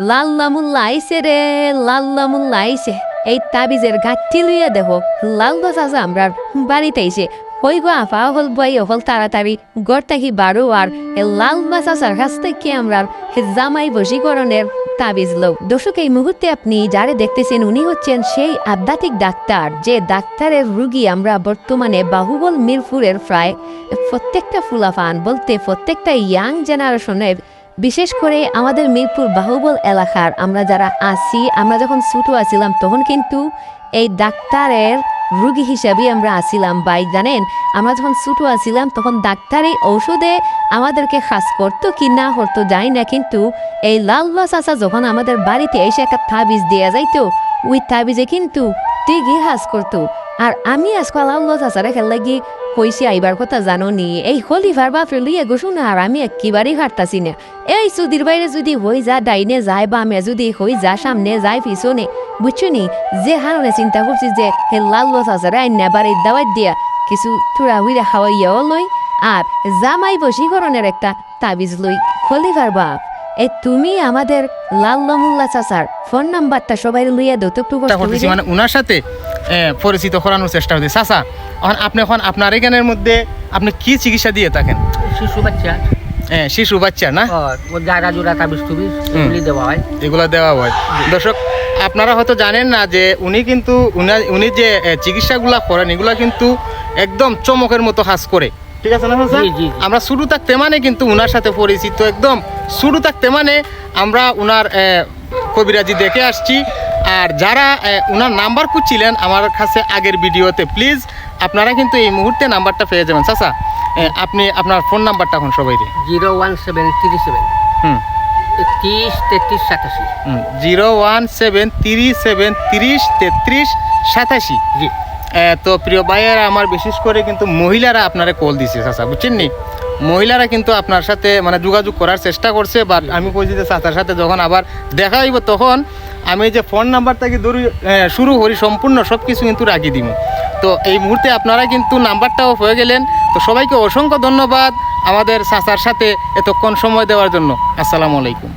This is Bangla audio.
লাল্লামুল্লা আইসে রে, লাল্লামুল্লা আইসে। এই তাবিজের গাঠটি লইয়া দেহ লাল গছ আছে আমরার বাড়িতে আইসে। হই গো আফা হল বই হল তাড়াতাড়ি গড় থাকি বারো আর এ লাল মাছ আসার কাছ থেকে আমরার জামাই বশীকরণের তাবিজ লও। দর্শক, এই মুহূর্তে আপনি যারে দেখতেছেন উনি হচ্ছেন সেই আধ্যাত্মিক ডাক্তার, যে ডাক্তারের রুগী আমরা বর্তমানে বাহুবল মিরপুরের প্রায় প্রত্যেকটা ফুলাফান বলতে প্রত্যেকটা ইয়াং জেনারেশনের, বিশেষ করে আমাদের মিরপুর বাহুবল এলাকার আমরা যারা আছি, আমরা যখন ছোট আছিলাম তখন কিন্তু এই ডাক্তারের রুগী হিসাবে আমরা আসিলাম। ভাই জানেন, আমরা যখন ছোট আছিলাম তখন ডাক্তারি ঔষধে আমাদেরকে খাস করতো কি না করতো জানি না, কিন্তু এই লালবা চাচা যখন আমাদের বাড়িতে এসে একটা তাবিজ দেওয়া যাইতো, ওই তাবিজে কিন্তু ঠিকই কাজ করতো। আর আমি আজকাল লালবা চাচারে খেলা গিয়ে কইছি আইবার কথা জানো নি, এই হলিভার বাপরে লইয়া গোসু না, আর আমি একেবারেই হাঁটতাছি না। এই সুদির বাইরে যদি হই যা ডাইনে যায় বা আমি যদি হই যা সামনে যায় পিছনে, বুঝছো নি, যে হারণে চিন্তা করছি যে হে লাল চাচারে আইন নেবার এই দাওয়াত দিয়া কিছু থুড়া হুইরা খাওয়াইয়াও লই, আর জামাই বশীকরণের একটা তাবিজ লই। খলিফার বাপ, এই তুমি আমাদের লাল্লামুল্লা চাচার ফোন নাম্বারটা সবাই লইয়া দো তো একটু মানে ওনার সাথে পরিচিত করানোর চেষ্টা হচ্ছে। চাচা, আপনি এখন আপনার এখানের মধ্যে আপনি কি চিকিৎসা দিয়ে থাকেন? শিশু বাচ্চা, শিশু বাচ্চা না, জায়গা জোড়া তাবিজ টুবিজ এগুলি দেওয়া হয়, এগুলো দেওয়া হয়। দর্শক, আপনারা হয়তো জানেন না যে উনি কিন্তু উনি যে চিকিৎসাগুলা করেন এগুলা কিন্তু একদম চমকের মতো কাজ করে। ঠিক আছে না চাচা? আমরা শুরু থাকতে মানে কিন্তু উনার সাথে পরিচিত, একদম শুরু থাকতে মানে আমরা উনার কবিরাজি দেখে আসছি। আর যারা উনার নাম্বার খুঁজছিলেন আমার কাছে আগের ভিডিওতে, প্লিজ আপনারা কিন্তু এই মুহূর্তে নাম্বারটা পেয়ে যাবেন। চাচা, আপনি আপনার ফোন নাম্বারটা এখন সবাই 01737 30 33 87। 01737 30 33 87। জি। তো প্রিয় ভাইয়েরা, আমার বিশেষ করে কিন্তু মহিলারা আপনারা কল দিছে চাচা, বুঝছেন নি, মহিলারা কিন্তু আপনার সাথে মানে যোগাযোগ করার চেষ্টা করছে। বাট আমি কইছি যে চাচার সাথে যখন আবার দেখা হইব তখন আমি যে ফোন নাম্বারটাকে ধরি শুরু করি সম্পূর্ণ সব কিছু কিন্তু রাখি দিব। তো এই মুহূর্তে আপনারা কিন্তু নাম্বারটাও হয়ে গেলেন। তো সবাইকে অসংখ্য ধন্যবাদ আমাদের চাচার সাথে এতক্ষণ সময় দেওয়ার জন্য। আসসালামু আলাইকুম।